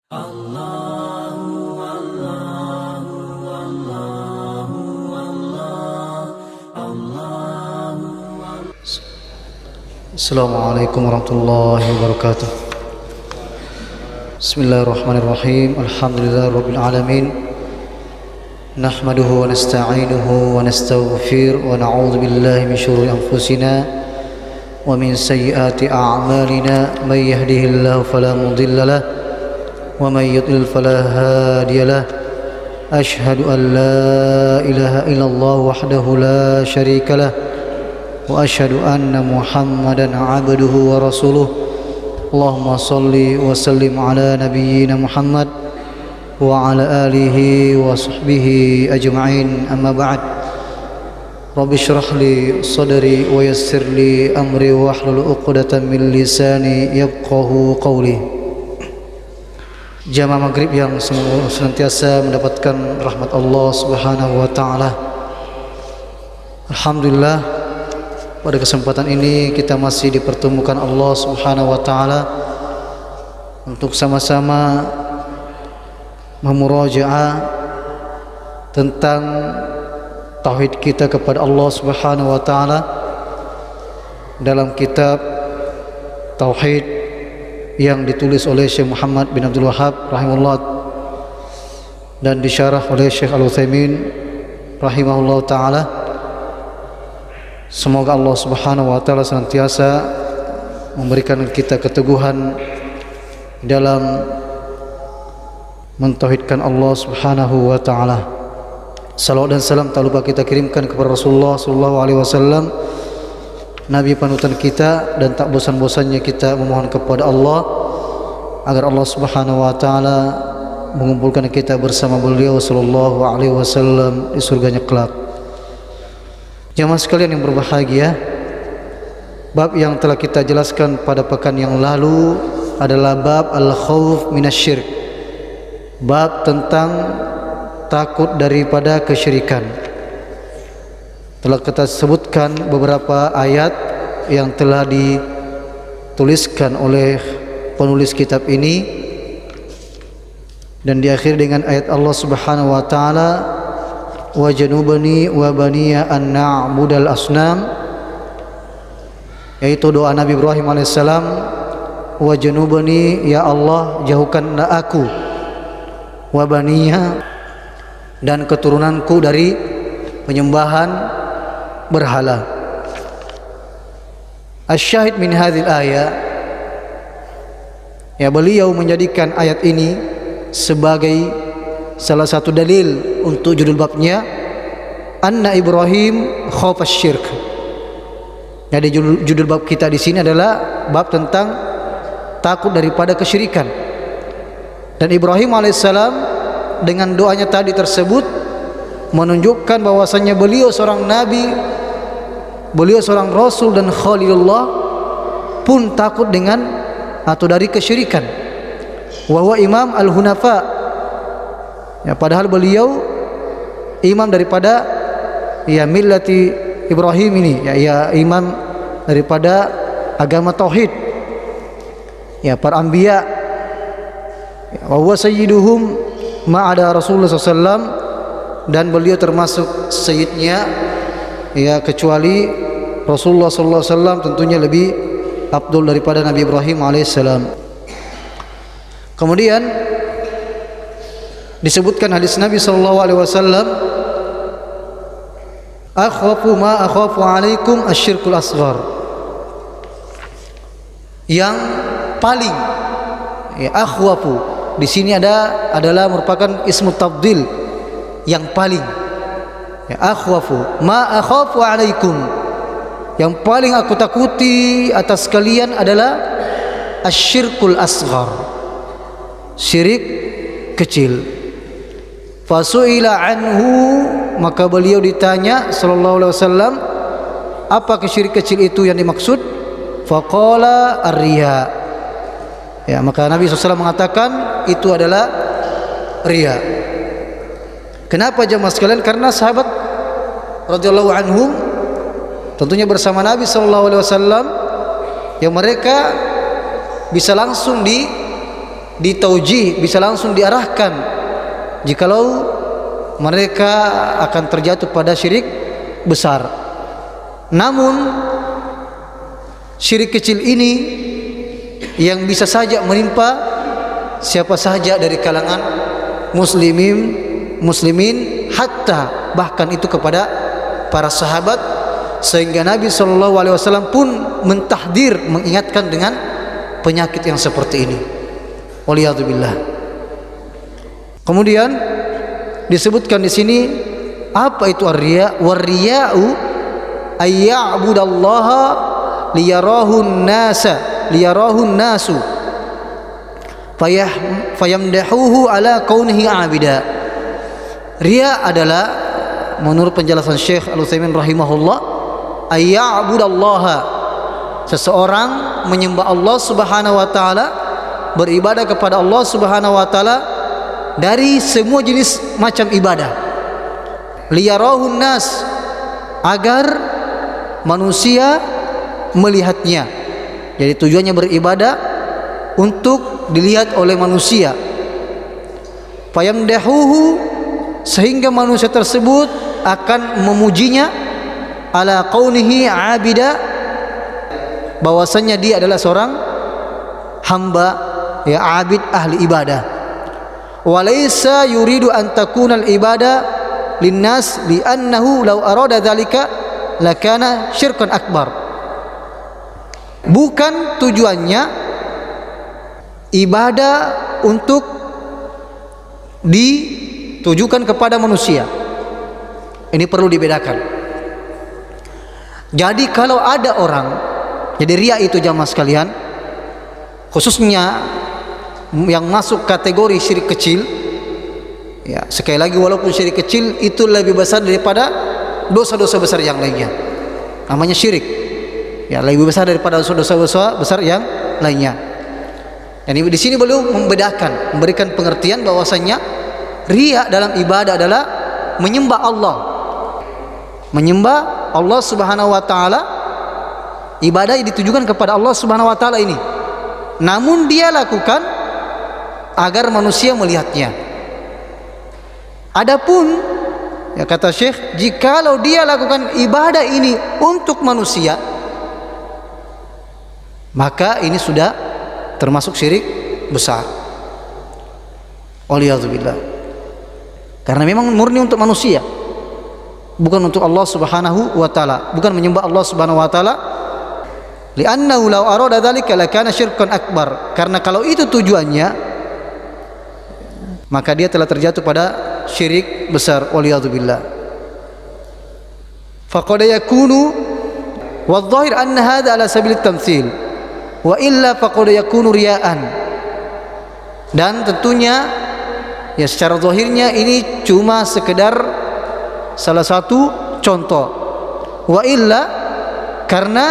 Assalamualaikum warahmatullahi wabarakatuh. Bismillahirrahmanirrahim. Alhamdulillahirabbil alamin. Nahmaduhu wa nasta'inuhu wa nastaghfir wa na'udzu billahi min syururi anfusina wa min sayyiati a'malina. May yahdihillahu fala mudilla lahu wa may yudlil fala hadiya lahu. Asyhadu an la ilaha illallah wahdahu la syarika lahu wa asyhadu anna Muhammadan abduhu wa rasuluh. Allahumma salli wa sallim ala nabiyyina Muhammad wa ala alihi wa sahbihi ajma'in. Amma ba'd. Rabbi shrah li sadri wa yassir li amri wa hlul 'uqdatam min lisani yafqahu qawli. Jamaah maghrib yang senantiasa mendapatkan rahmat Allah Subhanahu wa taala. Alhamdulillah, pada kesempatan ini kita masih dipertemukan Allah Subhanahu wa taala untuk sama-sama memurajaah tentang tauhid kita kepada Allah Subhanahu wa taala dalam kitab tauhid yang ditulis oleh Syekh Muhammad bin Abdul Wahhab rahimahullah dan disyarah oleh Syekh Al-Utsaimin rahimahullah taala. Semoga Allah Subhanahu wa taala senantiasa memberikan kita keteguhan dalam mentauhidkan Allah Subhanahu wa taala. Salawat dan salam tak lupa kita kirimkan kepada Rasulullah sallallahu alaihi wasallam, nabi panutan kita, dan tak bosan-bosannya kita memohon kepada Allah agar Allah Subhanahu wa taala mengumpulkan kita bersama beliau sallallahu alaihi wasallam di surganya kelak. Jamaah sekalian yang berbahagia, bab yang telah kita jelaskan pada pekan yang lalu adalah bab al-khauf minasyirk, bab tentang takut daripada kesyirikan. Telah kita sebutkan beberapa ayat yang telah dituliskan oleh penulis kitab ini, dan diakhiri dengan ayat Allah Subhanahu wa taala, wa janubani wa baniya an na'budal asnam, yaitu doa Nabi Ibrahim alaihissalam, wa janubani, ya Allah jauhkanlah aku, wa baniya, dan keturunanku dari penyembahan berhala. Asyahid min hadhil ayat, ya, beliau menjadikan ayat ini sebagai salah satu dalil untuk judul babnya, anna Ibrahim khafa syirk. Jadi judul bab kita di sini adalah bab tentang takut daripada kesyirikan. Dan Ibrahim alaihissalam dengan doanya tadi tersebut menunjukkan bahwasannya beliau seorang nabi, beliau seorang rasul dan khalilullah pun takut dengan atau dari kesyirikan. Wa huwa imam al-hunafa, ya, padahal beliau imam daripada ya millati Ibrahim ini, ya imam daripada agama tauhid, ya, para anbiya. Wa huwa sayyiduhum ma'ada Rasulullah SAW, dan beliau termasuk sayyidnya, ya, kecuali Rasulullah sallallahu alaihi wasallam tentunya lebih afdal daripada Nabi Ibrahim alaihissalam. Kemudian disebutkan hadis Nabi sallallahu alaihi wasallam, akhwafu ma akhafu alaikum asyirkul asghar, yang paling, ya, akhwafu di sini adalah merupakan ismu tafdil, yang paling, ya, akhwafu ma akhafu alaikum, yang paling aku takuti atas kalian adalah asyirkul asghar, syirik kecil. Fasuila anhu, maka beliau ditanya sallallahu alaihi wasallam, apa syirik kecil itu yang dimaksud? Faqala ar-riya, ya, maka Nabi SAW mengatakan itu adalah riya. Kenapa jemaah sekalian? Karena sahabat radhiyallahu anhum tentunya bersama Nabi sallallahu alaihi wasallam, yang mereka bisa langsung ditauji, bisa langsung diarahkan jikalau mereka akan terjatuh pada syirik besar. Namun syirik kecil ini yang bisa saja menimpa siapa saja dari kalangan muslimin, hatta bahkan itu kepada para sahabat, sehingga Nabi SAW pun mentahdir, mengingatkan dengan penyakit yang seperti ini. Waliyadzubillah. Kemudian disebutkan di sini apa itu ar-riya? War-riya'u ayya'budallaha liyarahun nasu fayamdahuhu ala kaunihi abida. Riya adalah menurut penjelasan Syekh Al-Utsaimin rahimahullah, ayya'budallaha, seseorang menyembah Allah Subhanahu wa taala, beribadah kepada Allah Subhanahu wa taala dari semua jenis macam ibadah. Liyarahun nas, agar manusia melihatnya. Jadi tujuannya beribadah untuk dilihat oleh manusia. Fayamdahuhu, sehingga manusia tersebut akan memujinya, ala kaunihi abida, bahwasanya dia adalah seorang hamba, ya, abid, ahli ibadah. Walaysa yuridu an takuna al-ibadah linnas li'annahu law arada dzalika lakana syirkan akbar. Bukan tujuannya ibadah untuk ditujukan kepada manusia. Ini perlu dibedakan. Jadi kalau ada orang, jadi riya itu jamaah sekalian, khususnya yang masuk kategori syirik kecil, ya, sekali lagi walaupun syirik kecil itu lebih besar daripada dosa-dosa besar yang lainnya, namanya syirik, ya, lebih besar daripada dosa-dosa besar yang lainnya. Dan di sini beliau membedakan, memberikan pengertian bahwasanya riya dalam ibadah adalah menyembah Allah Subhanahu wa taala. Ibadah yang ditujukan kepada Allah Subhanahu wa taala ini, namun dia lakukan agar manusia melihatnya. Adapun, ya, kata Syekh, jikalau dia lakukan ibadah ini untuk manusia, maka ini sudah termasuk syirik besar. Waliyadzubillah. Karena memang murni untuk manusia, bukan untuk Allah Subhanahu wa taala, bukan menyembah Allah Subhanahu wa taala. Li'annahu law arada dzalika lakana syirkan akbar. Karena kalau itu tujuannya, maka dia telah terjatuh pada syirik besar. Waliyadzubillah. Faqad yakunu wadh-dhahir anna hadha ala sabil at-tamtsil wa illa faqad yakunu riya'an. Dan tentunya, ya, secara zahirnya ini cuma sekedar salah satu contoh. Wa illa, karena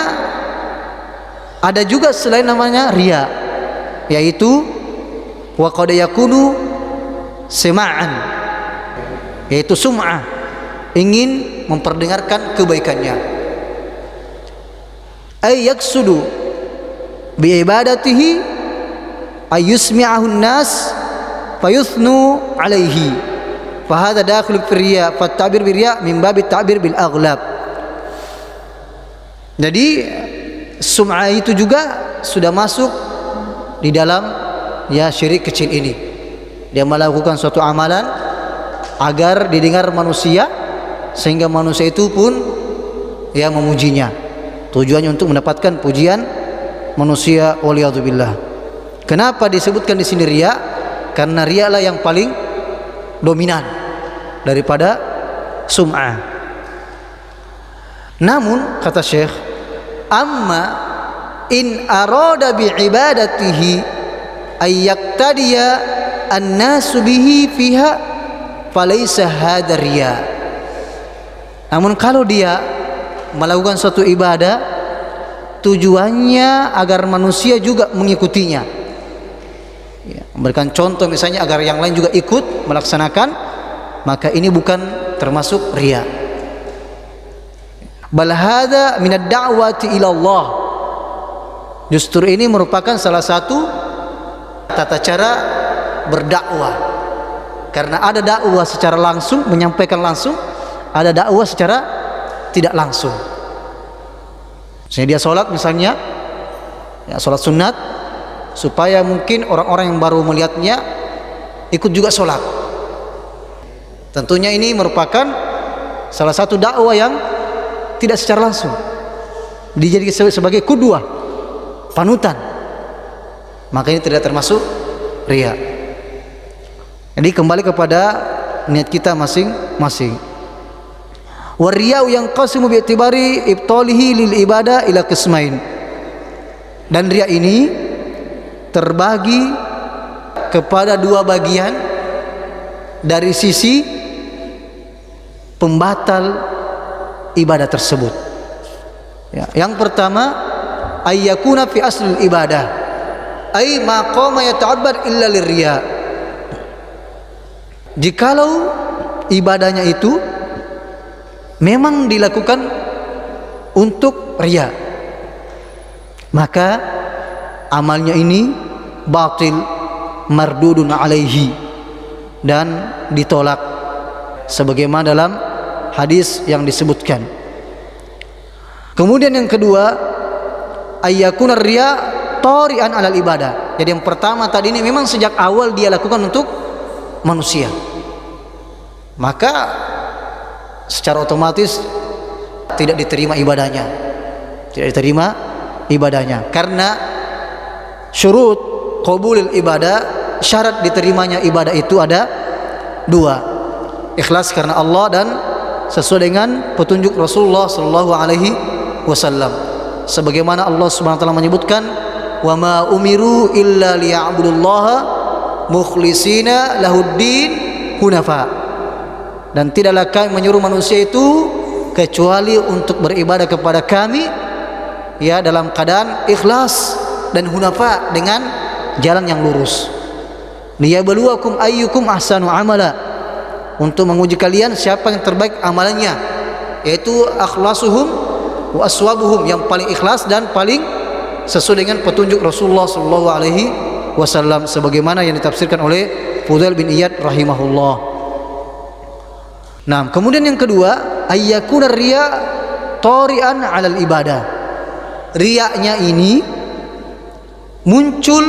ada juga selain namanya riya, yaitu wa qad yakunu sema'an, yaitu sum'ah, ingin memperdengarkan kebaikannya. Ay yaksudu bi ibadatihi ay yusmi'ahu an-nas fayuthnu alaihi, fa hadha dakhil fi riya, fa at-ta'bir bi riya min bab at-ta'bir bil aghlab. Jadi sum'ah itu juga sudah masuk di dalam, ya, syirik kecil ini. Dia melakukan suatu amalan agar didengar manusia, sehingga manusia itu pun, ya, memujinya. Tujuannya untuk mendapatkan pujian manusia. Waliyadzubillah. Kenapa disebutkan di sini riya? Karena riya lah yang paling dominan daripada sum'ah. Namun kata Syekh, amma in arada bi ibadatihi ayyaktadiya an-nasu bihi fiha falaysa hadha riya. Namun kalau dia melakukan suatu ibadah tujuannya agar manusia juga mengikutinya, ya, memberikan contoh misalnya agar yang lain juga ikut melaksanakan, maka ini bukan termasuk riya. Bal hadza min ad-da'wati ila Allah. Justru ini merupakan salah satu tata cara berdakwah. Karena ada dakwah secara langsung, menyampaikan langsung, ada dakwah secara tidak langsung. Misalnya dia sholat misalnya, ya sholat sunat, supaya mungkin orang-orang yang baru melihatnya ikut juga sholat. Tentunya ini merupakan salah satu dakwah yang tidak secara langsung, dijadikan sebagai qudwah, panutan. Maka ini tidak termasuk riya. Jadi kembali kepada niat kita masing-masing. Wariyau yang qasimu bi'tibari ibtalihi lil ibadah ila qismain. Dan riya ini terbagi kepada dua bagian dari sisi pembatal ibadah tersebut. Ya, yang pertama, ayyakuna fi aslil ibadah, ay ma qama yata'abbad illa lirriya. Jikalau ibadahnya itu memang dilakukan untuk riya, maka amalnya ini batil, mardudun alaihi, dan ditolak sebagaimana dalam hadis yang disebutkan. Kemudian yang kedua, ayyakuna riya tari'an alal ibadah. Jadi yang pertama tadi ini memang sejak awal dia lakukan untuk manusia, maka secara otomatis tidak diterima ibadahnya, karena syurut qabulil ibadah, syarat diterimanya ibadah itu ada dua: ikhlas karena Allah dan sesuai dengan petunjuk Rasulullah sallallahu alaihi wasallam. Sebagaimana Allah Subhanahu wa taala menyebutkan, "Wa ma umiru illa liya'budullaha mukhlishina lahuddin hunafa." Dan tidaklah kami menyuruh manusia itu kecuali untuk beribadah kepada kami, ya, dalam keadaan ikhlas dan hunafa, dengan jalan yang lurus. Liyabluwakum ayyukum ahsanu amala, untuk menguji kalian siapa yang terbaik amalannya, yaitu akhlasuhum wa aswabuhum, yang paling ikhlas dan paling sesuai dengan petunjuk Rasulullah sallallahu alaihi wasallam, sebagaimana yang ditafsirkan oleh Fudail bin Iyad rahimahullah. Nah, kemudian yang kedua, ayyakuna riya tari'an 'alal ibadah. Riyanya ini muncul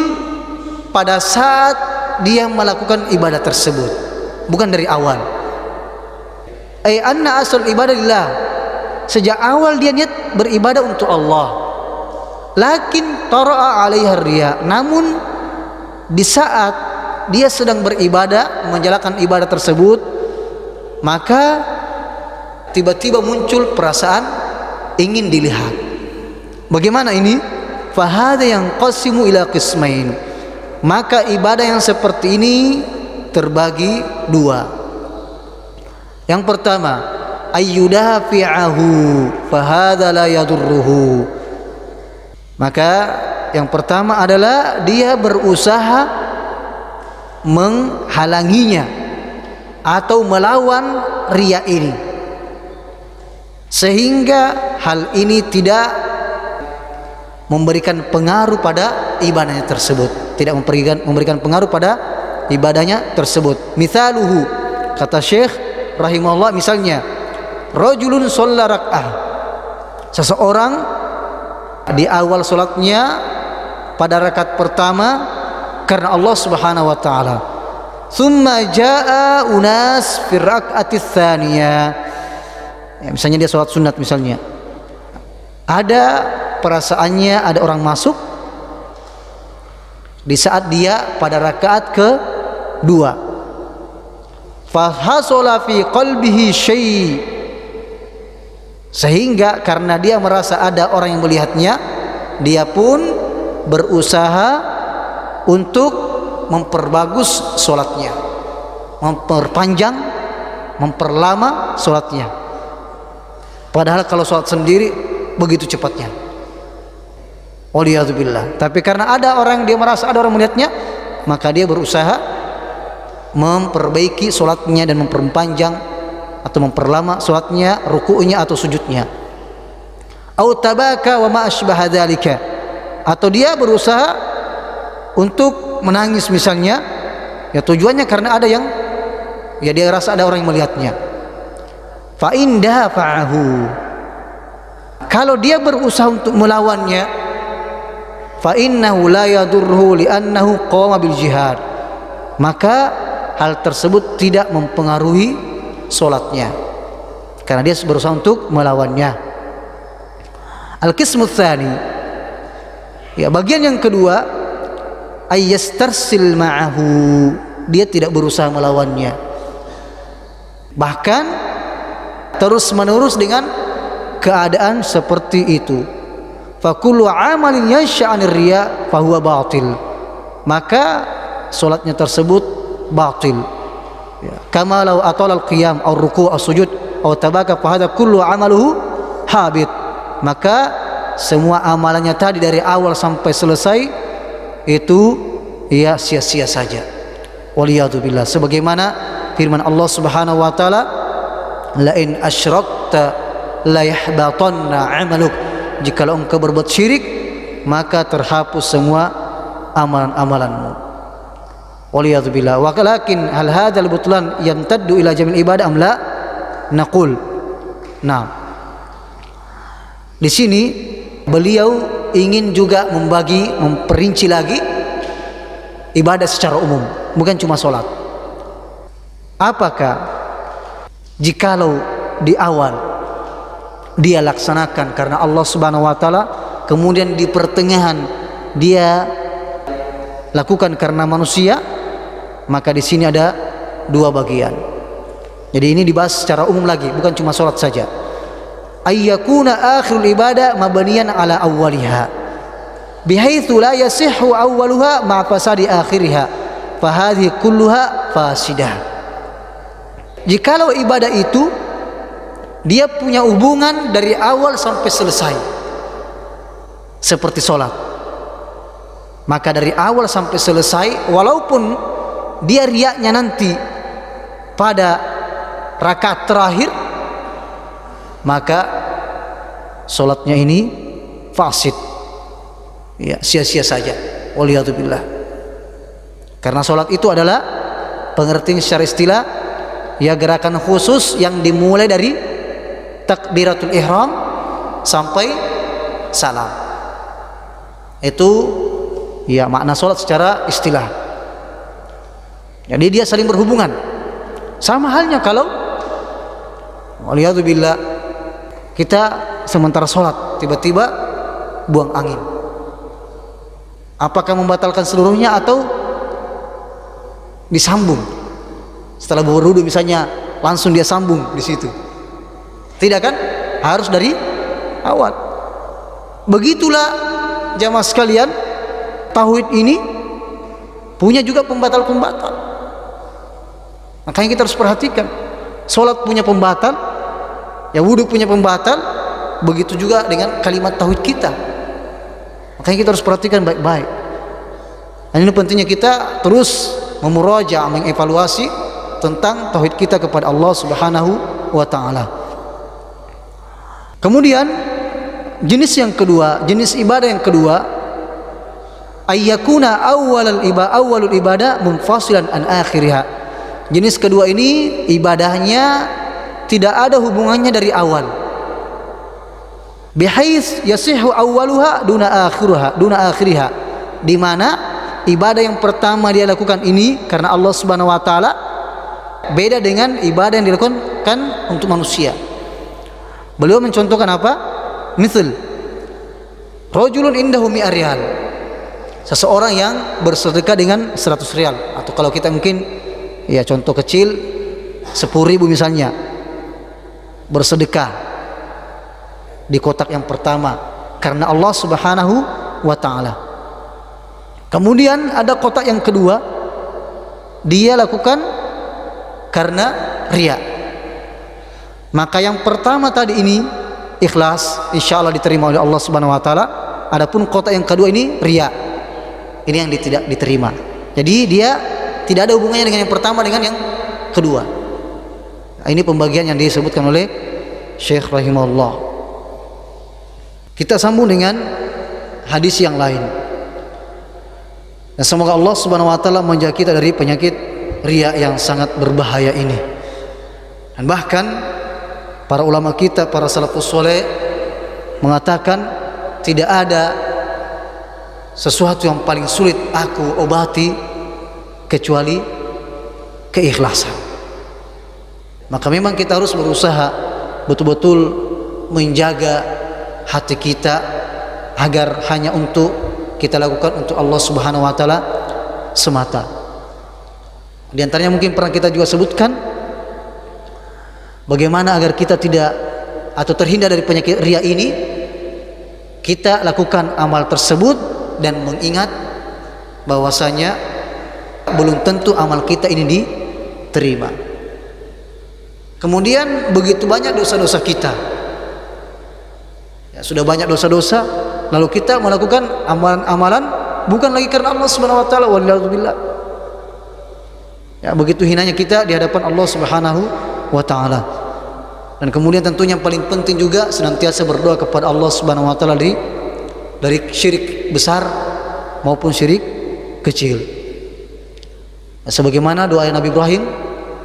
pada saat dia melakukan ibadah tersebut, bukan dari awal. Ay anna asal ibadah lillah, sejak awal dia niat beribadah untuk Allah. Lakin tara'a 'alaiha riya, namun di saat dia sedang beribadah, menjalankan ibadah tersebut, maka tiba-tiba muncul perasaan ingin dilihat. Bagaimana ini? Fahada yang qasimu ila qismain. Maka ibadah yang seperti ini terbagi dua. Yang pertama, ayyudafi'ahu fahada la yadurruhu. Maka yang pertama adalah dia berusaha menghalanginya atau melawan riya ini, sehingga hal ini tidak memberikan pengaruh pada ibadahnya tersebut, tidak memberikan pengaruh pada ibadahnya tersebut. Mithaluhu, kata Syekh rahimahullah, misalnya rajulun shalla rak'ah, seseorang di awal salatnya pada rakaat pertama karena Allah Subhanahu wa taala. Tsumma jaa unas fi rak'ati tsaniyah. Ya, misalnya dia salat sunat misalnya. Ada perasaannya ada orang masuk di saat dia pada rakaat kedua. Fa hasala fi qalbihi syai', sehingga karena dia merasa ada orang yang melihatnya, dia pun berusaha untuk memperbagus sholatnya, memperpanjang, memperlama sholatnya. Padahal kalau sholat sendiri begitu cepatnya. Waliyadzubillah. Tapi karena ada orang, dia merasa ada orang melihatnya, maka dia berusaha memperbaiki sholatnya dan memperpanjang atau memperlama sholatnya, ruku'nya atau sujudnya. Au tabaka wa ma asbaha dzalika, atau dia berusaha untuk menangis misalnya, ya tujuannya karena ada yang, ya dia rasa ada orang yang melihatnya. Fa in dafa'ahu, kalau dia berusaha untuk melawannya, fa innahu la yadurruhu li'annahu qama bil jihad, maka hal tersebut tidak mempengaruhi solatnya karena dia berusaha untuk melawannya. Al-qismu tsani, ya bagian yang kedua, ayyastarsil ma'ahu, dia tidak berusaha melawannya, bahkan terus menerus dengan keadaan seperti itu. Fa kullu amalin yansha'anir riya fa huwa batil, maka salatnya tersebut batil. Ya, kama law atala al-qiyam aw ruku' aw sujud aw tabaka fa hadha kullu amaluhu habit, maka semua amalannya tadi dari awal sampai selesai itu ya sia-sia saja. Waliyadzubillah, sebagaimana firman Allah Subhanahu wa taala, la in asyrakta la yahbatanna 'amaluk, jikalau engkau berbuat syirik maka terhapus semua amalan-amalanmu. Waliyadzubillah. Wa lakin hal hadzal butlan yamtaddu ila jamil ibadah am la? Naqul nah, di sini beliau ingin juga memperinci lagi ibadah secara umum, bukan cuma sholat. Apakah jikalau di awal dia laksanakan karena Allah Subhanahu wa taala, kemudian di pertengahan dia lakukan karena manusia, maka di sini ada dua bagian. Jadi ini dibahas secara umum lagi, bukan cuma sholat saja. Ayyakuna akhirul ibadah mabniyan ala awwaliha bihaitsu la yasihhu awwaluha ma fasadi akhiriha fa hadhihi kulluha fasidah. Jikalau ibadah itu dia punya hubungan dari awal sampai selesai seperti sholat, maka dari awal sampai selesai, walaupun dia riaknya nanti pada rakaat terakhir, maka sholatnya ini fasid, ya sia-sia saja. Waliyadzubillah. Karena sholat itu adalah pengertian secara istilah, ya gerakan khusus yang dimulai dari takbiratul ihram sampai salam. Itu ya makna sholat secara istilah. Jadi dia saling berhubungan. Sama halnya kalau waliyadzubillah kita sementara sholat tiba-tiba buang angin, apakah membatalkan seluruhnya atau disambung? Setelah berwudu misalnya langsung dia sambung di situ? Tidak kan? Harus dari awal. Begitulah jamaah sekalian, tauhid ini punya juga pembatal-pembatal. Makanya kita harus perhatikan, sholat punya pembatal, ya wudu punya pembatal, begitu juga dengan kalimat tauhid kita. Makanya kita harus perhatikan baik-baik. Dan ini pentingnya kita terus memurajaah, mengevaluasi tentang tauhid kita kepada Allah Subhanahu wa taala. Kemudian jenis yang kedua, jenis ibadah yang kedua, ayyakuna awwalul ibadah munfasilan an akhiriha. Jenis kedua ini ibadahnya tidak ada hubungannya dari awal, bihaits yasihu awwaluha duna akhiriha, di mana ibadah yang pertama dia lakukan ini karena Allah Subhanahu wa taala beda dengan ibadah yang dilakukan untuk manusia. Beliau mencontohkan apa? Misal rajulun indahu mi'ar riyal, seseorang yang bersedekah dengan 100 riyal, atau kalau kita mungkin ya contoh kecil 10.000 misalnya, bersedekah di kotak yang pertama karena Allah Subhanahu wa taala. Kemudian ada kotak yang kedua, dia lakukan karena riya. Maka yang pertama tadi ini ikhlas, insyaallah diterima oleh Allah Subhanahu wa taala. Adapun kotak yang kedua ini riya, ini yang tidak diterima. Jadi dia tidak ada hubungannya dengan yang pertama dengan yang kedua. Nah, ini pembagian yang disebutkan oleh Syekh rahimahullah. Kita sambung dengan hadis yang lain. Dan semoga Allah Subhanahu wa taala menjaga kita dari penyakit riya yang sangat berbahaya ini. Dan bahkan para ulama kita, para salafus saleh mengatakan tidak ada sesuatu yang paling sulit aku obati kecuali keikhlasan. Maka memang kita harus berusaha betul-betul menjaga hati kita agar hanya untuk kita lakukan untuk Allah Subhanahu wa taala semata. Di antaranya mungkin pernah kita juga sebutkan bagaimana agar kita tidak atau terhindar dari penyakit riya ini. Kita lakukan amal tersebut dan mengingat bahwasanya belum tentu amal kita ini diterima. Kemudian begitu banyak dosa-dosa kita, ya, sudah banyak dosa-dosa, lalu kita melakukan amalan-amalan bukan lagi karena Allah Subhanahu wa taala, waliyadzubillah. Ya, begitu hinanya kita di hadapan Allah Subhanahu wa taala. Dan kemudian tentunya yang paling penting juga senantiasa berdoa kepada Allah Subhanahu wa taala dari syirik besar maupun syirik kecil. Ya, sebagaimana doa Nabi Ibrahim,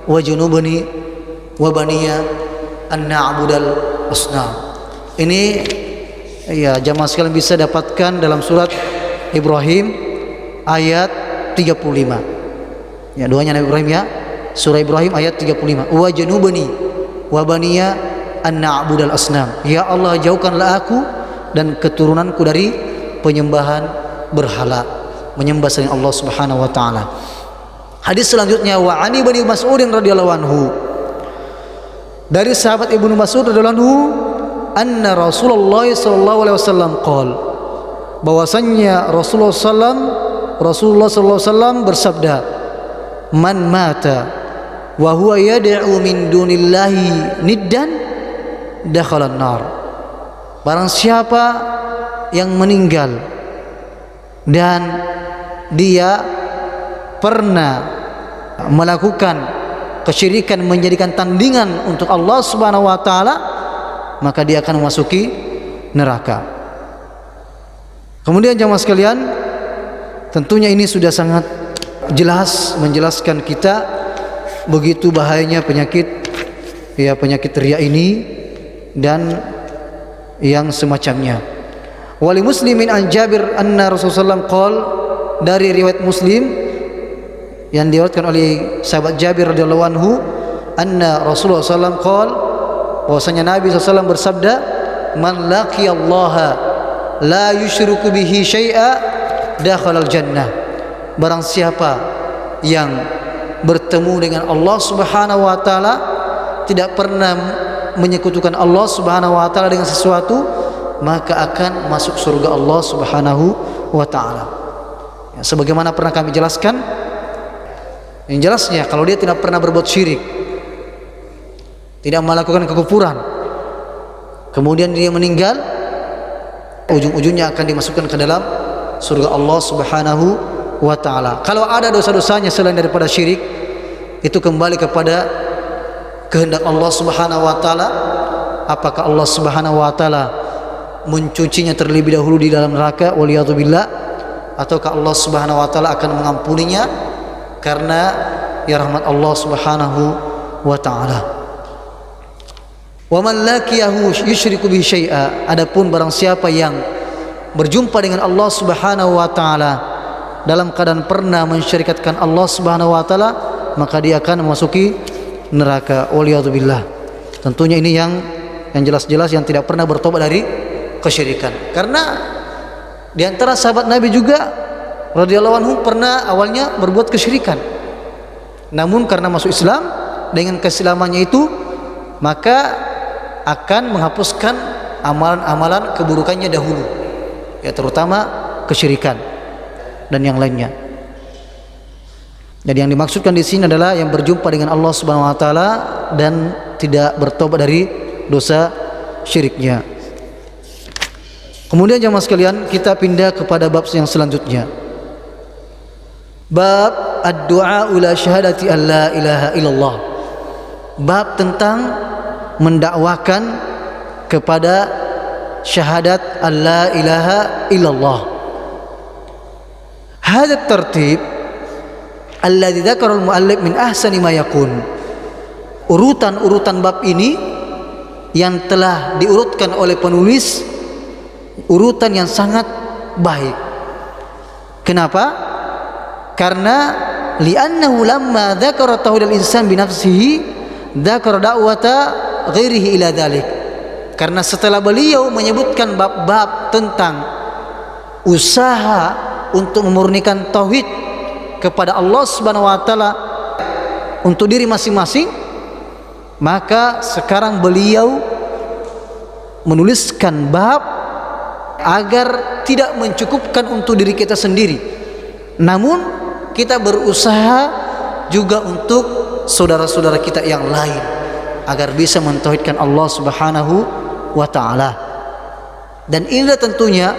wa junubni wa baniya an na'budal asnam. Ini ya jamaah sekalian bisa dapatkan dalam surat Ibrahim ayat 35. Ya, doanya Nabi Ibrahim ya, surah Ibrahim ayat 35. Wa junubni wa baniya an na'budal asnam. Ya Allah, jauhkanlah aku dan keturunanku dari penyembahan berhala, menyembah selain Allah Subhanahu wa taala. Hadis selanjutnya, wa ani bin Mas'udin radhiyallahu anhu, dari sahabat Ibnu Mas'ud radhiyallahu anhu, anna Rasulullah sallallahu alaihi wasallam qaal, bahwasanya Rasulullah sallallahu alaihi wasallam bersabda, man mata wa huwa yad'u min dunillahi niddan dakhala an-nar. Barang siapa yang meninggal dan dia pernah melakukan kesyirikan, menjadikan tandingan untuk Allah Subhanahu wa taala, maka dia akan memasuki neraka. Kemudian jemaah sekalian, tentunya ini sudah sangat jelas menjelaskan kita begitu bahayanya penyakit riya ini dan yang semacamnya. Wali Muslimin an Jabir anna Rasulullah sallallahu alaihi wasallam qol, dari riwayat Muslim yang diriwayatkan oleh sahabat Jabir radhiyallahu anhu, anna Rasulullah sallallahu alaihi wasallam qol, bahwasanya Nabi SAW bersabda, man laqiyallaha la yusyriku bihi syai'a dakhalal jannah. Barang siapa yang bertemu dengan Allah Subhanahu wa taala, tidak pernah menyekutukan Allah Subhanahu wa taala dengan sesuatu, maka akan masuk surga Allah Subhanahu wa taala. Ya, sebagaimana pernah kami jelaskan, yang jelasnya kalau dia tidak pernah berbuat syirik, tidak melakukan kekufuran, kemudian dia meninggal, ujung-ujungnya akan dimasukkan ke dalam surga Allah Subhanahu wa taala. Kalau ada dosa-dosanya selain daripada syirik, itu kembali kepada kehendak Allah Subhanahu wa taala. Apakah Allah Subhanahu wa taala mencucinya terlebih dahulu di dalam neraka, waliyadzubillah, ataukah Allah Subhanahu wa taala akan mengampuninya karena ya rahmat Allah Subhanahu wa taala. Wa man laqiyahu yusyriku bihi syai'a, adapun barang siapa yang berjumpa dengan Allah Subhanahu wa taala dalam keadaan pernah mensyirikatkan Allah Subhanahu wa taala, maka dia akan memasuki neraka, waliyadzubillah. Tentunya ini yang jelas-jelas yang tidak pernah bertobat dari kesyirikan. Karena di antara sahabat Nabi juga radhiyallahu anhu pernah awalnya berbuat kesyirikan, namun karena masuk Islam, dengan keislamannya itu maka akan menghapuskan amalan-amalan keburukannya dahulu, ya terutama kesyirikan dan yang lainnya. Jadi yang dimaksudkan di sini adalah yang berjumpa dengan Allah Subhanahu wa taala dan tidak bertobat dari dosa syiriknya. Kemudian jemaah sekalian, kita pindah kepada bab yang selanjutnya. Bab ad-du'a ila syahadati an la ilaha illallah. Bab tentang mendakwakan kepada syahadat an la ilaha illallah. Hadha tartib alladzi dzakara al-muallif min ahsani ma yakun. Urutan-urutan bab ini yang telah diurutkan oleh penulis, urutan yang sangat baik. Kenapa? Karena li'annahu lamma dzakara tauhidal insan bi nafsihi dzakara da'wata ghairihi ila dzalik. Karena setelah beliau menyebutkan bab-bab tentang usaha untuk memurnikan tauhid kepada Allah Subhanahu wa taala untuk diri masing-masing, maka sekarang beliau menuliskan bab agar tidak mencukupkan untuk diri kita sendiri, namun kita berusaha juga untuk saudara-saudara kita yang lain agar bisa mentauhidkan Allah Subhanahu wa taala. Dan inilah tentunya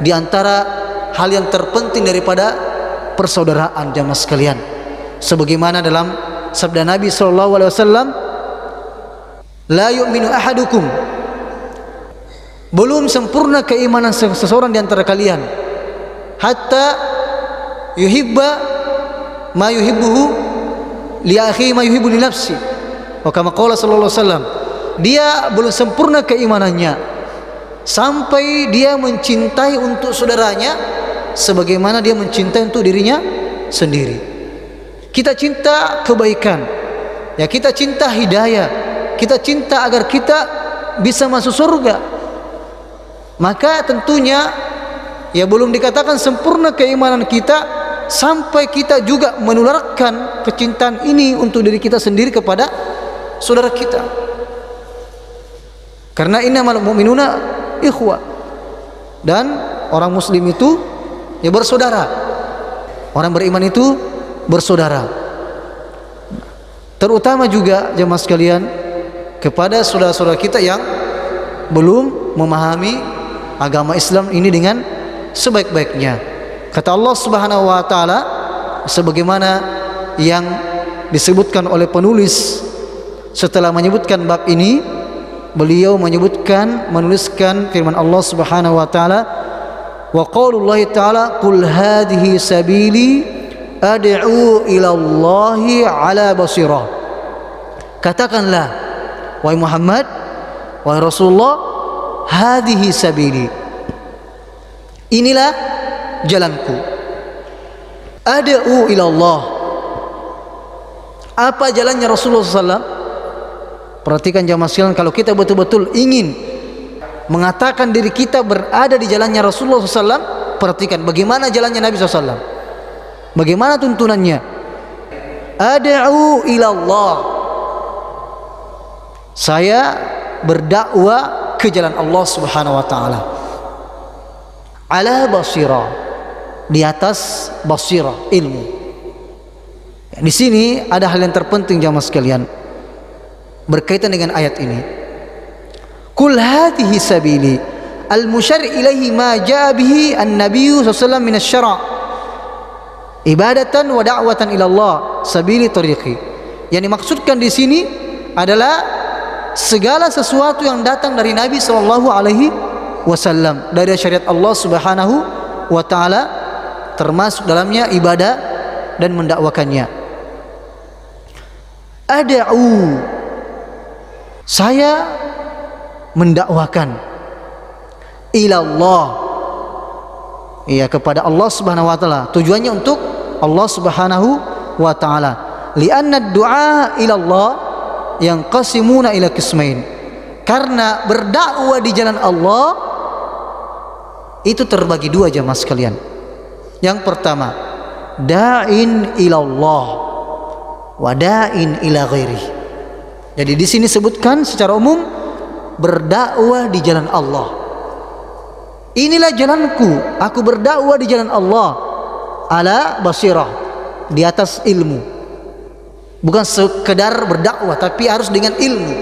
di antara hal yang terpenting daripada persaudaraan jamaah sekalian, sebagaimana dalam sabda Nabi sallallahu alaihi wasallam, la yu'minu ahadukum, belum sempurna keimanan seseorang di antara kalian, hatta yuhibba ma yuhibbuhu li akhi ma yuhibbu li nafsi, wa kama qala sallallahu alaihi wasallam. Dia belum sempurna keimanannya sampai dia mencintai untuk saudaranya sebagaimana dia mencintai untuk dirinya sendiri. Kita cinta kebaikan, ya, kita cinta hidayah, kita cinta agar kita bisa masuk surga. Maka tentunya ya belum dikatakan sempurna keimanan kita sampai kita juga menularkan kecintaan ini untuk diri kita sendiri kepada saudara kita. Karena innamal mu'minuna ikhwah, dan orang muslim itu ya bersaudara, orang beriman itu bersaudara. Terutama juga jemaah sekalian kepada saudara-saudara kita yang belum memahami agama Islam ini dengan sebaik-baiknya. Kata Allah Subhanahu wa taala sebagaimana yang disebutkan oleh penulis setelah menyebutkan bab ini, beliau menuliskan firman Allah Subhanahu wa taala, wa qaulullahi ta'ala qul hadhihi sabili ad'u ila Allahi ala basirah. Katakanlah wahai Muhammad, wahai Rasulullah, hadhihi sabili, inilah jalanku, ad'u ila Allah. Apa jalannya Rasulullah SAW? Perhatikan jamaah sekalian, kalau kita betul-betul ingin mengatakan diri kita berada di jalannya Rasulullah SAW, perhatikan bagaimana jalannya Nabi SAW, bagaimana tuntunannya. Ad'u ilallah, saya berdakwah ke jalan Allah Subhanahu wa taala, ala basirah, di atas basirah, ilmu. Di sini ada hal yang terpenting jamaah sekalian berkaitan dengan ayat ini. Kul hadhihi sabili al-musyar ilaihi ma jaa bihi an-nabiy sallallahu alaihi wasallam min asy-syara' ibadatan wa da'watan ila Allah sabili tariqi. Yang dimaksudkan di sini adalah segala sesuatu yang datang dari Nabi sallallahu alaihi wasallam dari syariat Allah Subhanahu wa taala, termasuk dalamnya ibadah dan mendakwakannya. Ad'u, saya mendakwakan ilallah, ya, kepada Allah Subhanahu wa taala. Tujuannya untuk Allah Subhanahu wa taala. Li'anna ad-du'a ilallah yanqasimuna ila qismain. Karena berdakwah di jalan Allah itu terbagi dua jemaah sekalian. Yang pertama, da'in ilallah wa da'in ila ghairihi. Jadi di sini sebutkan secara umum berdakwah di jalan Allah. Inilah jalanku, aku berdakwah di jalan Allah ala basirah, di atas ilmu. Bukan sekedar berdakwah tapi harus dengan ilmu.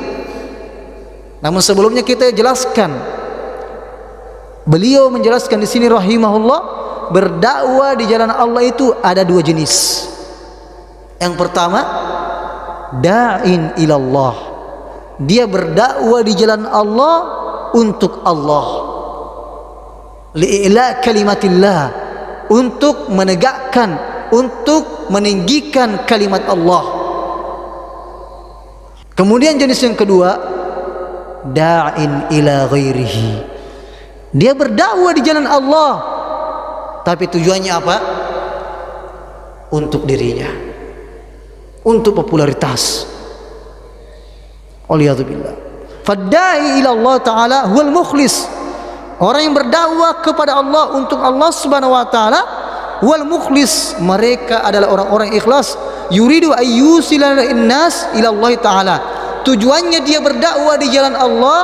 Namun sebelumnya kita jelaskan, beliau menjelaskan di sini rahimahullah, berdakwah di jalan Allah itu ada dua jenis. Yang pertama, da'in ilallah, dia berdakwah di jalan Allah untuk Allah, li'ila kalimatillah, untuk menegakkan, untuk meninggikan kalimat Allah. Kemudian jenis yang kedua, da'in ila ghairihi. Dia berdakwah di jalan Allah, tapi tujuannya apa? Untuk dirinya, untuk popularitas. Waliyadzubillah. Fadda'i ila Allah Ta'ala huwal mukhlis. Orang yang berdakwah kepada Allah untuk Allah Subhanahu wa taala, wal mukhlis, mereka adalah orang-orang ikhlas. Yuridu ayyusila innas ila Allah Ta'ala. Tujuannya dia berdakwah di jalan Allah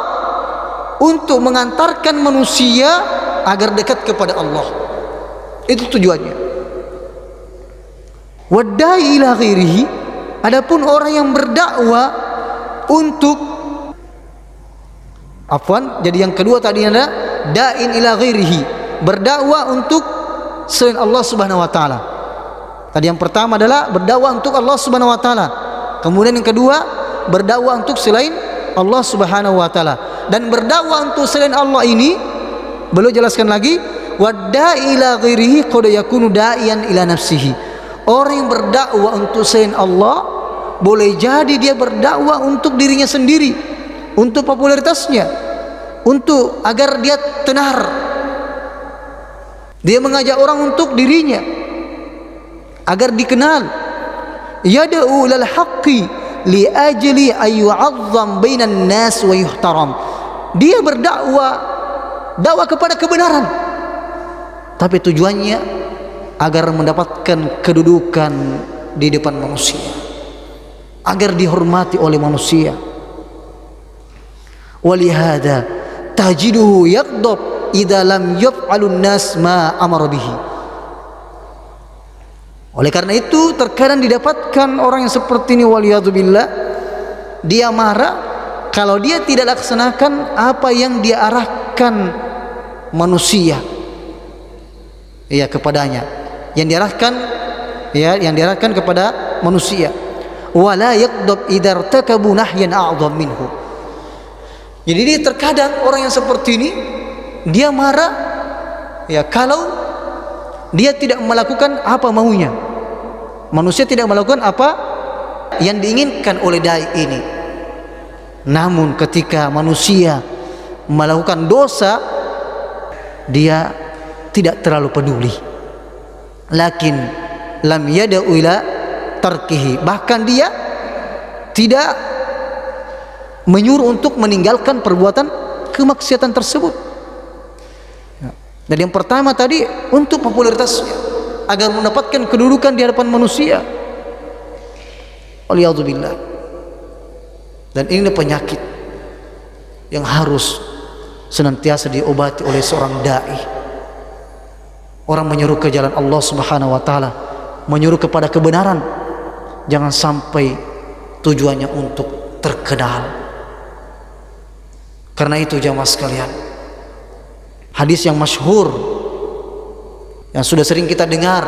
untuk mengantarkan manusia agar dekat kepada Allah. Itu tujuannya. Waddai ila ghairihi, adapun orang yang berdakwah untuk jadi yang kedua tadi adalah da'in ila ghairihi, berdakwah untuk selain Allah Subhanahu wa taala. Tadi yang pertama adalah berdakwah untuk Allah Subhanahu wa taala. Kemudian yang kedua, berdakwah untuk selain Allah Subhanahu wa taala. Dan berdakwah untuk selain Allah ini beliau jelaskan lagi, wadda'i ila ghairihi qad yakunu da'iyan ila nafsihi. Orang yang berdakwah untuk selain Allah boleh jadi dia berdakwah untuk dirinya sendiri, untuk popularitasnya, untuk agar dia tenar. Dia mengajak orang untuk dirinya agar dikenal. Yad'u lal haqqi li ajli ay yu'azzam bainan nas wa yuhtaram. Dia dakwah kepada kebenaran, tapi tujuannya agar mendapatkan kedudukan di depan manusia, agar dihormati oleh manusia. Walihada tajiduhu yaghdab idza lam yaf'alun nas ma amara bihi. Oleh karena itu terkadang didapatkan orang yang seperti ini, waliyadzubillah, dia marah kalau dia tidak laksanakan apa yang dia arahkan manusia ya kepadanya, yang diarahkan kepada manusia. Wala yaghdab idza irtakabu nahyan a'dham minhu. Jadi dia terkadang orang yang seperti ini dia marah ya kalau dia tidak melakukan apa maunya. Manusia tidak melakukan apa yang diinginkan oleh dai ini. Namun ketika manusia melakukan dosa, dia tidak terlalu peduli. Lakin lam yada'u ila tarkihi, bahkan dia tidak menyuruh untuk meninggalkan perbuatan kemaksiatan tersebut. Dan yang pertama tadi untuk popularitasnya, agar mendapatkan kedudukan di hadapan manusia. Waliyadzubillah. Dan ini penyakit yang harus senantiasa diobati oleh seorang dai. Orang menyeru ke jalan Allah Subhanahu wa taala, menyeru kepada kebenaran, jangan sampai tujuannya untuk terkenal. Karena itu jamaah sekalian, hadis yang masyhur yang sudah sering kita dengar,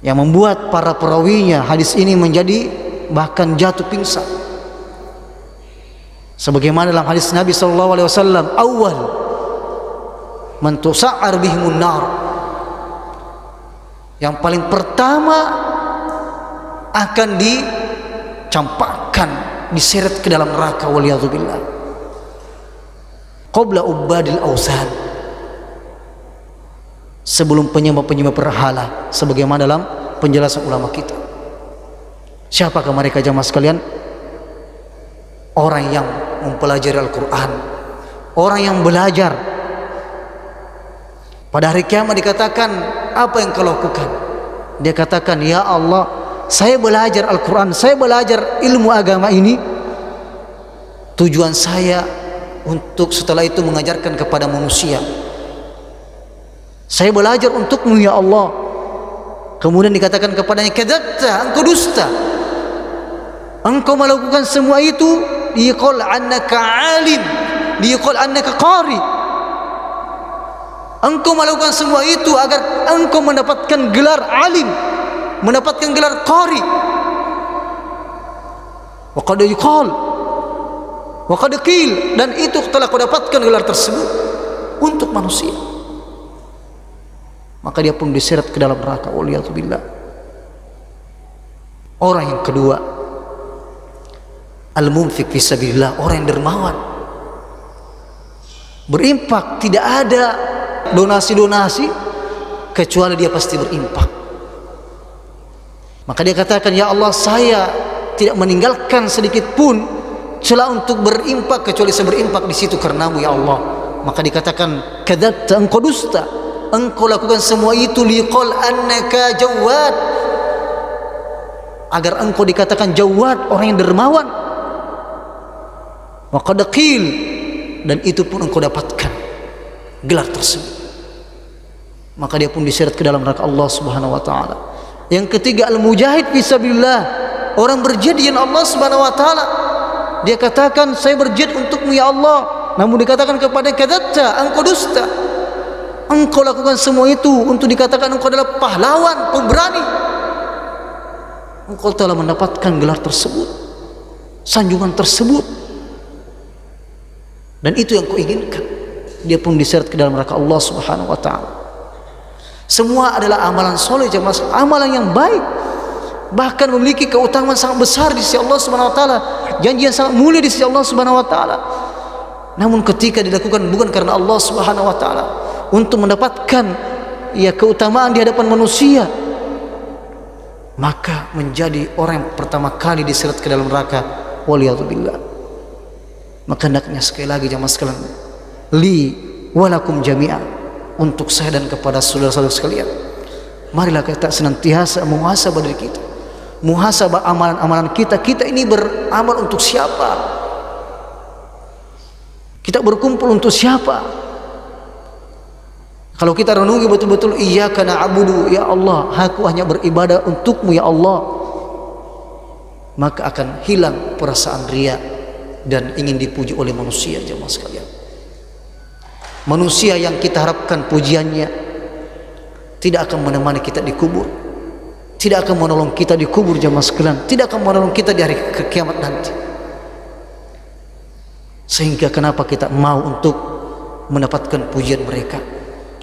yang membuat para perawinya hadis ini menjadi bahkan jatuh pingsan, sebagaimana dalam hadis Nabi SAW, awal man tusa'ar bihimun nar, yang paling pertama akan dicampakkan, diseret ke dalam neraka, waliyadzubillah, qabla ubadil awsan, sebelum penyembah-penyembah berhala, sebagaimana dalam penjelasan ulama kita. Siapakah mereka jamaah sekalian? Orang yang mempelajari Al-Quran, orang yang belajar. Pada hari kiamat dikatakan, apa yang kau lakukan? Dia katakan, ya Allah, saya belajar Al-Quran, saya belajar ilmu agama ini, tujuan saya untuk setelah itu mengajarkan kepada manusia. Saya belajar untukmu ya Allah. Kemudian dikatakan kepadanya, kadzabta, engkau dusta, engkau melakukan semua itu liqul annaka alim, liqul annaka qari. Engkau melakukan semua itu agar engkau mendapatkan gelar alim, mendapatkan gelar qari. Wa qad yuqal wa qad qil, dan itu telah kau dapatkan gelar tersebut untuk manusia. maka dia pun diseret ke dalam neraka. Waliyadzubillah. Orang yang kedua, al-munfiq fi sabilillah, orang yang dermawan, berimpak, tidak ada donasi-donasi kecuali dia pasti berimpak. Maka dia katakan, ya Allah, saya tidak meninggalkan sedikit pun celah untuk berimpak kecuali saya berimpak di situ karenamu ya Allah. Maka dikatakan, kadzabta, engkau dusta, engkau lakukan semua itu liqal annaka jawad, agar engkau dikatakan jawad, orang yang dermawan. Wa qad qil, dan itu pun engkau dapatkan gelar tersebut. Maka dia pun diseret ke dalam neraka Allah Subhanahu wa taala. Yang ketiga, al-mujahid fisabilillah, orang berjihad di jalan Allah Subhanahu wa taala. Dia katakan, saya berjihad untukmu ya Allah. Namun dikatakan kepada, kadzabta, engkau dusta, engkau lakukan semua itu untuk dikatakan engkau adalah pahlawan, pemberani. Engkau telah mendapatkan gelar tersebut, sanjungan tersebut, dan itu yang kau inginkan. Dia pun diseret ke dalam neraka Allah Subhanahu wa taala. Semua adalah amalan soleh, jemaah, amalan yang baik, bahkan memiliki keutamaan sangat besar di sisi Allah Subhanahu wa taala, janji yang sangat mulia di sisi Allah Subhanahu wa taala. Namun ketika dilakukan bukan karena Allah Subhanahu wa taala, untuk mendapatkan ya keutamaan di hadapan manusia, maka menjadi orang yang pertama kali diseret ke dalam neraka. Waliyadzubillah. Maka hendaknya sekali lagi jamaah sekalian, li walakum jami'a, untuk saya dan kepada saudara-saudara sekalian, marilah kita senantiasa muhasabah diri kita, muhasabah amalan-amalan kita. Kita ini beramal untuk siapa? Kita berkumpul untuk siapa? Kalau kita renungi betul-betul, iyyaka na'budu, ya Allah, aku hanya beribadah untukmu ya Allah, maka akan hilang perasaan riya dan ingin dipuji oleh manusia. Jemaah sekalian, manusia yang kita harapkan pujiannya tidak akan menemani kita di kubur, tidak akan menolong kita di kubur. Jemaah sekalian, tidak akan menolong kita di hari kiamat nanti. Sehingga kenapa kita mau untuk mendapatkan pujian mereka?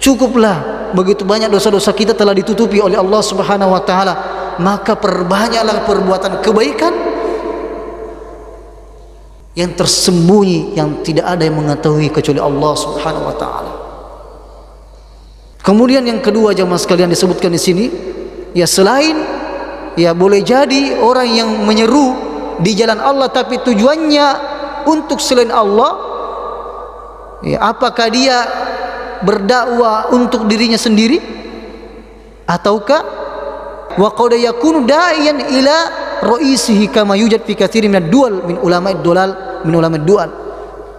Cukuplah, begitu banyak dosa-dosa kita telah ditutupi oleh Allah Subhanahu wa taala. Maka perbanyaklah perbuatan kebaikan yang tersembunyi, yang tidak ada yang mengetahui kecuali Allah Subhanahu wa taala. Kemudian yang kedua, jemaah sekalian, disebutkan di sini, ya selain ya boleh jadi orang yang menyeru di jalan Allah tapi tujuannya untuk selain Allah, ya, apakah dia berdakwah untuk dirinya sendiri, ataukah wa qad yakunu da'iyan ila ra'isihi kama yujad fi katsirin min ad-dual min ulama'id dolal min ulama'id dual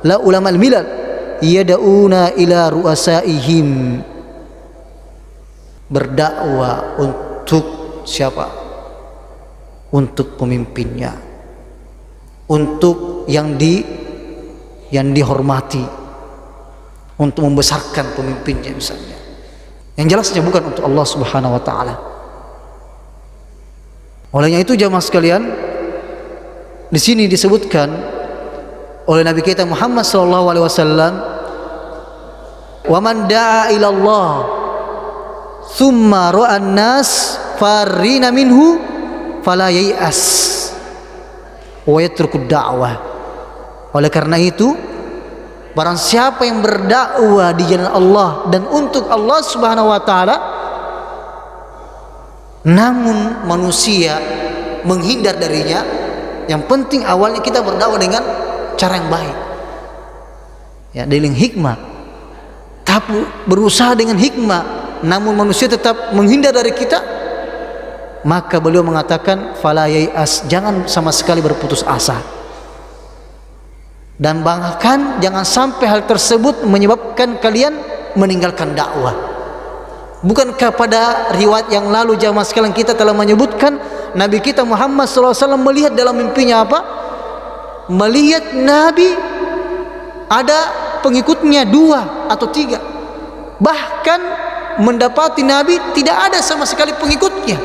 la ulama'il milal yad'una ila ru'asaihim, berdakwah untuk siapa? Untuk pemimpinnya, untuk yang dihormati, untuk membesarkan pemimpinnya misalnya. Yang jelasnya bukan untuk Allah Subhanahu wa taala. Olehnya itu jamaah sekalian, di sini disebutkan oleh Nabi kita Muhammad sallallahu alaihi wasallam, "Wa man da'a ila Allah tsumma ra'a an-nas farina minhu fala yai'as wa yatrukud da'wah." Oleh karena itu, barang siapa yang berdakwah di jalan Allah dan untuk Allah Subhanahu wa taala, namun manusia menghindar darinya, yang penting awalnya kita berdakwah dengan cara yang baik, ya, dengan hikmah, tapi berusaha dengan hikmah, namun manusia tetap menghindar dari kita, maka beliau mengatakan fala yai'as, jangan sama sekali berputus asa. Dan bahkan jangan sampai hal tersebut menyebabkan kalian meninggalkan dakwah. Bukankah pada riwayat yang lalu jamaah sekalian kita telah menyebutkan Nabi kita Muhammad SAW melihat dalam mimpinya apa? Melihat Nabi ada pengikutnya 2 atau 3, bahkan mendapati Nabi tidak ada sama sekali pengikutnya.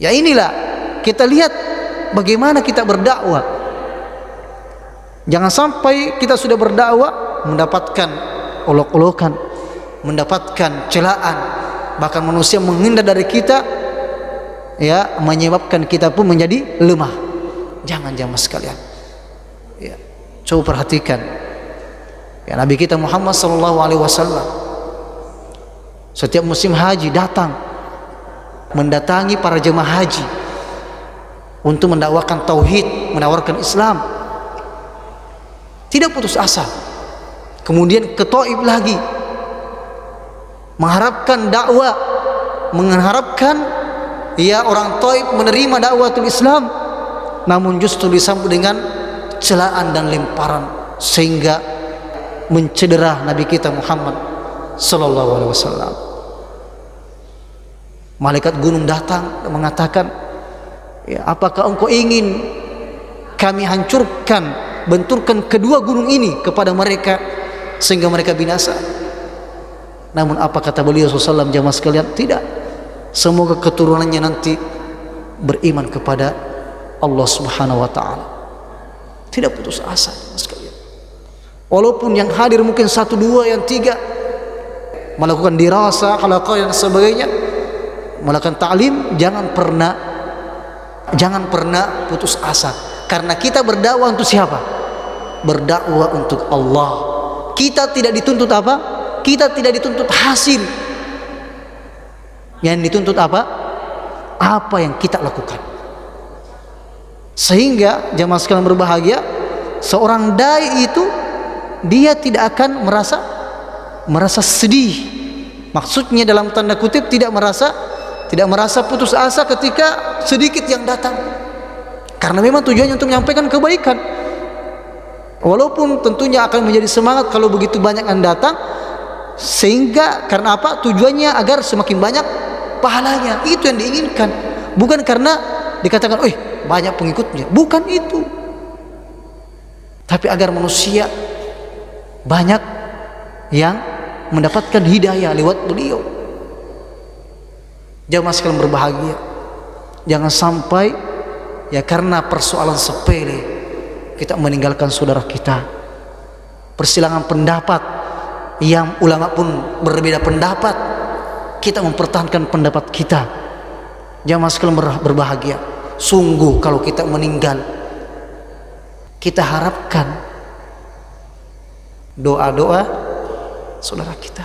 Ya inilah kita lihat bagaimana kita berdakwah. Jangan sampai kita sudah berdakwah mendapatkan olok-olokan, mendapatkan celaan, bahkan manusia menghindar dari kita, ya, menyebabkan kita pun menjadi lemah. Jangan jamaah sekalian. Ya, coba perhatikan. Ya, Nabi kita Muhammad sallallahu alaihi wasallam setiap musim haji datang mendatangi para jemaah haji untuk mendakwakan tauhid, menawarkan Islam. Tidak putus asa. Kemudian ke Taif lagi, mengharapkan dakwah, mengharapkan ya orang Taif menerima dakwatul Islam, namun justru disambut dengan celaan dan lemparan sehingga mencederah Nabi kita Muhammad sallallahu alaihi wasallam. Malaikat gunung datang dan mengatakan, ya, apakah engkau ingin kami hancurkan, benturkan kedua gunung ini kepada mereka sehingga mereka binasa? Namun apa kata beliau SAW, jamaah sekalian? Tidak. Semoga keturunannya nanti beriman kepada Allah Subhanahu wa ta'ala. Tidak putus asa, jamaah sekalian. Walaupun yang hadir mungkin 1, 2, yang 3 melakukan dirasa, halaqah dan sebagainya, melakukan ta'lim, jangan pernah putus asa. Karena kita berdakwah untuk siapa? Berdakwah untuk Allah. Kita tidak dituntut apa? Kita tidak dituntut hasil. Yang dituntut apa? Apa yang kita lakukan. Sehingga jamaah sekalian berbahagia, seorang dai itu dia tidak akan merasa sedih. Maksudnya dalam tanda kutip tidak merasa putus asa ketika sedikit yang datang. Karena memang tujuannya untuk menyampaikan kebaikan. Walaupun tentunya akan menjadi semangat kalau begitu banyak yang datang, sehingga karena apa? Tujuannya agar semakin banyak pahalanya. Itu yang diinginkan. Bukan karena dikatakan, "Oh, banyak pengikutnya." Bukan itu. Tapi agar manusia banyak yang mendapatkan hidayah lewat beliau. Jamaah sekalian berbahagia, jangan sampai ya karena persoalan sepele kita meninggalkan saudara kita. Persilangan pendapat, yang ulama pun berbeda pendapat, kita mempertahankan pendapat kita. Jamaah sekalian berbahagia, sungguh kalau kita meninggal, kita harapkan doa-doa saudara kita.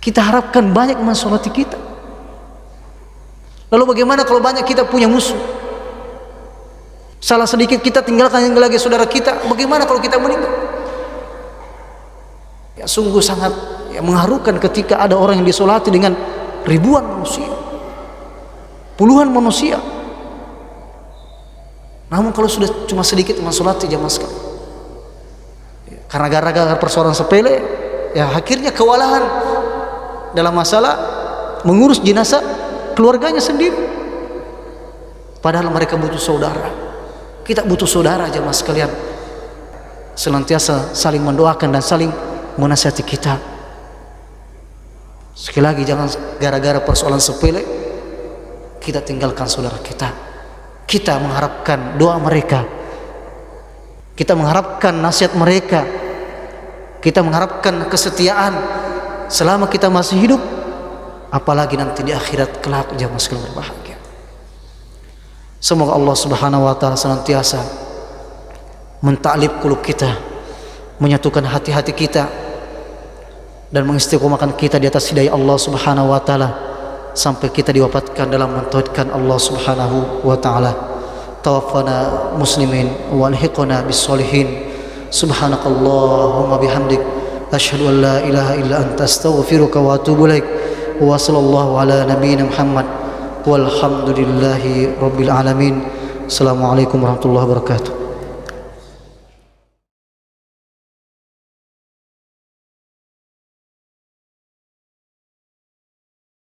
Kita harapkan banyak mensolati kita. Lalu bagaimana kalau banyak kita punya musuh? Salah sedikit kita tinggalkan yang lagi saudara kita. Bagaimana kalau kita meninggal? Ya sungguh sangat ya, mengharukan ketika ada orang yang disolati dengan ribuan manusia, puluhan manusia. Namun kalau sudah cuma sedikit mensolati, jamaah sekalian, ya, karena gara-gara persoalan sepele, ya akhirnya kewalahan dalam masalah mengurus jenazah keluarganya sendiri. Padahal mereka butuh saudara. Kita butuh saudara, jamaah sekalian. Senantiasa saling mendoakan dan saling menasihati kita. Sekali lagi, jangan gara-gara persoalan sepele kita tinggalkan saudara kita. Kita mengharapkan doa mereka, kita mengharapkan nasihat mereka, kita mengharapkan kesetiaan selama kita masih hidup, apalagi nanti di akhirat kelak. Jamaah sekalian berbahagia. Semoga Allah Subhanahu wa ta'ala senantiasa mentaklif qulub kita, menyatukan hati-hati kita, dan mengistiqomahkan kita di atas hidayah Allah Subhanahu wa ta'ala sampai kita diwafatkan dalam mentauhidkan Allah Subhanahu wa ta'ala. Tawaffana muslimin wa alhiqna bis solihin. Subhanakallahumma bihamdik, asyhadu an la ilaha illa anta, astaghfiruka wa atubu ilaik. Wa sallallahu ala nabiyyina Muhammad walhamdulillahi rabbil alamin. Assalamualaikum warahmatullahi wabarakatuh.